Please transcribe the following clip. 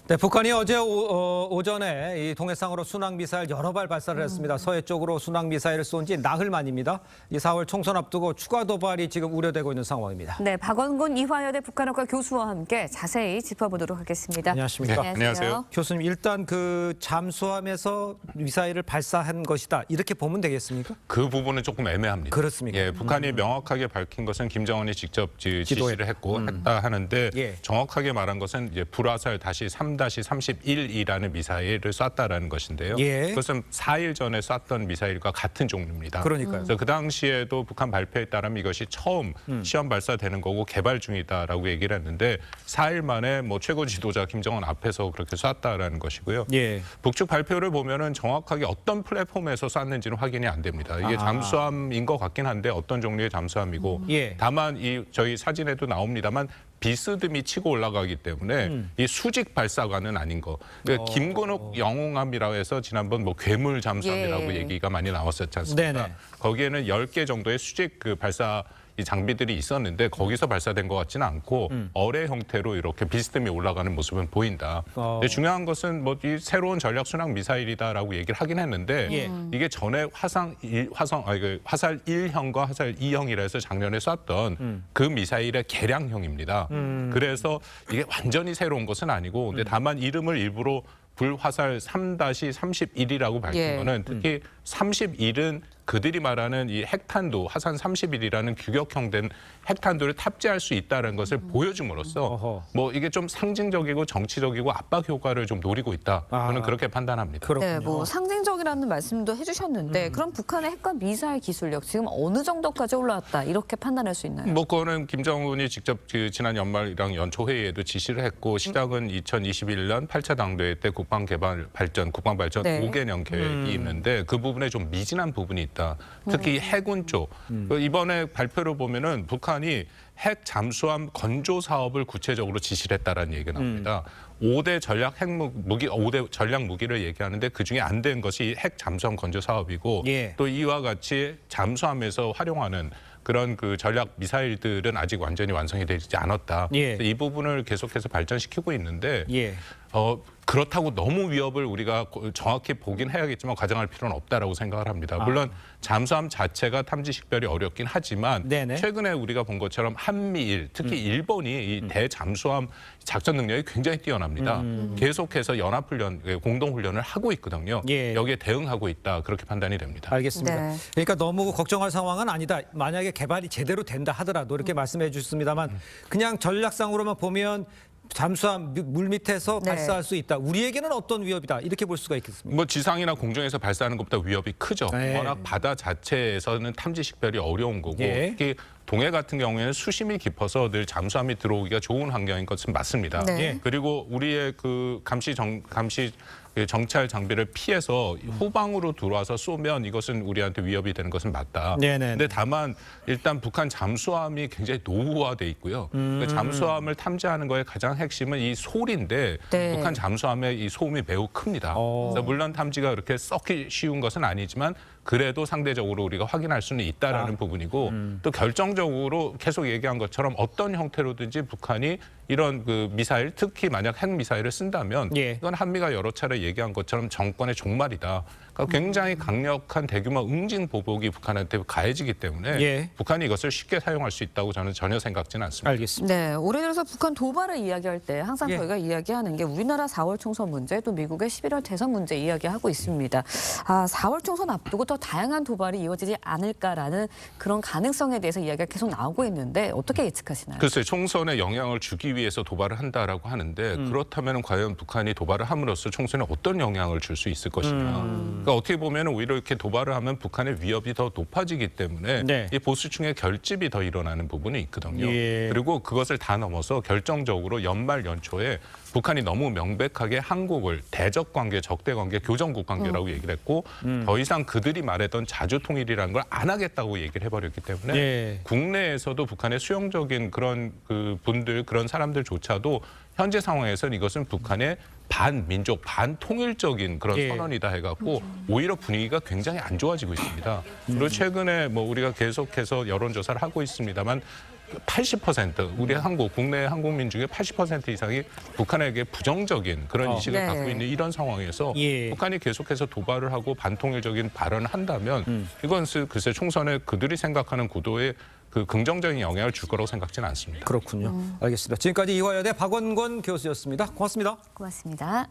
네, 북한이 어제 오전에 이 동해상으로 순항미사일 여러 발 발사를 했습니다. 서해 쪽으로 순항미사일을 쏜 지 나흘 만입니다. 이 4월 총선 앞두고 추가 도발이 지금 우려되고 있는 상황입니다. 네, 박원곤 이화여대 북한학과 교수와 함께 자세히 짚어보도록 하겠습니다. 안녕하십니까? 네, 안녕하세요. 교수님, 일단 그 잠수함에서 미사일을 발사한 것이다, 이렇게 보면 되겠습니까? 그 부분은 조금 애매합니다. 그렇습니까? 예, 북한이 명확하게 밝힌 것은 김정은이 직접 지시를 했고 했다 하는데 예. 정확하게 말한 것은 이제 불화살 3-31이라는 미사일을 쐈다라는 것인데요. 예. 그것은 4일 전에 쐈던 미사일과 같은 종류입니다. 그러니까요. 그래서 그 당시에도 북한 발표에 따르면 이것이 처음 시험 발사되는 거고 개발 중이다라고 얘기를 했는데 4일 만에 뭐 최고 지도자 김정은 앞에서 그렇게 쐈다라는 것이고요. 예. 북측 발표를 보면은 정확하게 어떤 플랫폼에서 쐈는지는 확인이 안 됩니다. 이게 잠수함인 것 같긴 한데 어떤 종류의 잠수함이고 예. 다만 이 저희 사진에도 나옵니다만 비스듬히 치고 올라가기 때문에 이 수직 발사관은 아닌 거. 그러니까 김건욱 영웅함이라고 해서 지난번 뭐 괴물 잠수함이라고 예. 얘기가 많이 나왔었지 않습니까? 네네. 거기에는 10개 정도의 수직 그 발사 이 장비들이 있었는데 거기서 발사된 것 같지는 않고 어뢰 형태로 이렇게 비스듬히 올라가는 모습은 보인다. 근데 중요한 것은 뭐 이 새로운 전략 순항 미사일이다라고 얘기를 하긴 했는데 예. 이게 전에 화살 1형과 화살 2형이라 해서 작년에 쐈던 그 미사일의 개량형입니다. 그래서 이게 완전히 새로운 것은 아니고 근데 다만 이름을 일부러 불화살 3-31이라고 밝힌 예. 거는 특히 31은 그들이 말하는 이 핵탄두 화산 31이라는 규격형된 핵탄두를 탑재할 수 있다는 것을 보여줌으로써 어허. 뭐 이게 좀 상징적이고 정치적이고 압박 효과를 좀 노리고 있다. 저는 그렇게 판단합니다. 그렇군요. 네, 뭐 상징적이라는 말씀도 해주셨는데 그럼 북한의 핵과 미사일 기술력 지금 어느 정도까지 올라왔다 이렇게 판단할 수 있나요? 뭐 그거는 김정은이 직접 그 지난 연말이랑 연초 회의에도 지시를 했고 시작은 2021년 8차 당대회 때 국방발전 네. 5개년 계획이 있는데 그 부분에 좀 미진한 부분이 있다. 특히 해군 쪽. 이번에 발표를 보면은 북한이 핵 잠수함 건조 사업을 구체적으로 지시를 했다라는 얘기가 나옵니다. 5대 전략 핵무기, 5대 전략 무기를 얘기하는데 그중에 안 된 것이 핵 잠수함 건조 사업이고 예. 또 이와 같이 잠수함에서 활용하는 그런 그 전략 미사일들은 아직 완전히 완성이 되지 않았다. 예. 이 부분을 계속해서 발전시키고 있는데 예. 그렇다고 너무 위협을 우리가 정확히 보긴 해야겠지만 과장할 필요는 없다라고 생각을 합니다. 물론 잠수함 자체가 탐지 식별이 어렵긴 하지만 네네. 최근에 우리가 본 것처럼 한미일, 특히 일본이 이 대잠수함 작전 능력이 굉장히 뛰어납니다. 계속해서 연합훈련, 공동훈련을 하고 있거든요. 예. 여기에 대응하고 있다. 그렇게 판단이 됩니다. 알겠습니다. 네. 그러니까 너무 걱정할 상황은 아니다. 만약에 개발이 제대로 된다 하더라도 이렇게 말씀해 주셨습니다만 그냥 전략상으로만 보면 잠수함 물 밑에서 네. 발사할 수 있다. 우리에게는 어떤 위협이다. 이렇게 볼 수가 있겠습니까? 뭐 지상이나 공중에서 발사하는 것보다 위협이 크죠. 네. 워낙 바다 자체에서는 탐지 식별이 어려운 거고 예. 특히 동해 같은 경우에는 수심이 깊어서 늘 잠수함이 들어오기가 좋은 환경인 것은 맞습니다. 네. 예. 그리고 우리의 그 감시 정찰 장비를 피해서 후방으로 들어와서 쏘면 이것은 우리한테 위협이 되는 것은 맞다. 네네. 근데 다만 일단 북한 잠수함이 굉장히 노후화돼 있고요. 그 잠수함을 탐지하는 거의 가장 핵심은 이 소리인데 네. 북한 잠수함의 이 소음이 매우 큽니다. 그래서 물론 탐지가 그렇게 썩기 쉬운 것은 아니지만 그래도 상대적으로 우리가 확인할 수는 있다라는 부분이고 또 결정적으로 계속 얘기한 것처럼 어떤 형태로든지 북한이 이런 그 미사일, 특히 만약 핵 미사일을 쓴다면 예. 이건 한미가 여러 차례 얘기한 것처럼 정권의 종말이다. 그러니까 굉장히 강력한 대규모 응징 보복이 북한한테 가해지기 때문에 예. 북한이 이것을 쉽게 사용할 수 있다고 저는 전혀 생각지는 않습니다. 알겠습니다. 네, 올해 들어서 북한 도발을 이야기할 때 항상 예. 저희가 이야기하는 게 우리나라 4월 총선 문제 또 미국의 11월 대선 문제 이야기하고 있습니다. 4월 총선 앞두고 더 다양한 도발이 이어지지 않을까라는 그런 가능성에 대해서 이야기가 계속 나오고 있는데 어떻게 예측하시나요? 글쎄요, 총선에 영향을 주기 위해서 도발을 한다라고 하는데 그렇다면 과연 북한이 도발을 함으로써 총선에 어떤 영향을 줄 수 있을 것이냐. 그러니까 어떻게 보면 오히려 이렇게 도발을 하면 북한의 위협이 더 높아지기 때문에 네. 이 보수층의 결집이 더 일어나는 부분이 있거든요. 예. 그리고 그것을 다 넘어서 결정적으로 연말 연초에 북한이 너무 명백하게 한국을 대적 관계, 적대 관계, 교정국 관계라고 얘기를 했고 더 이상 그들이 말했던 자주 통일이라는 걸 안 하겠다고 얘기를 해버렸기 때문에 예. 국내에서도 북한의 수용적인 그런 그 분들, 그런 사람들조차도 현재 상황에서는 이것은 북한의 반민족, 반통일적인 그런 예. 선언이다 해갖고 오히려 분위기가 굉장히 안 좋아지고 있습니다. 그리고 최근에 뭐 우리가 계속해서 여론조사를 하고 있습니다만 80% 우리 한국 국내 한국민 중에 80% 이상이 북한에게 부정적인 그런 인식을 네. 갖고 있는 이런 상황에서 예. 북한이 계속해서 도발을 하고 반통일적인 발언을 한다면 이건 글쎄 총선에 그들이 생각하는 구도에 그 긍정적인 영향을 줄 거라고 생각지는 않습니다. 그렇군요. 알겠습니다. 지금까지 이화여대 박원권 교수였습니다. 고맙습니다. 고맙습니다.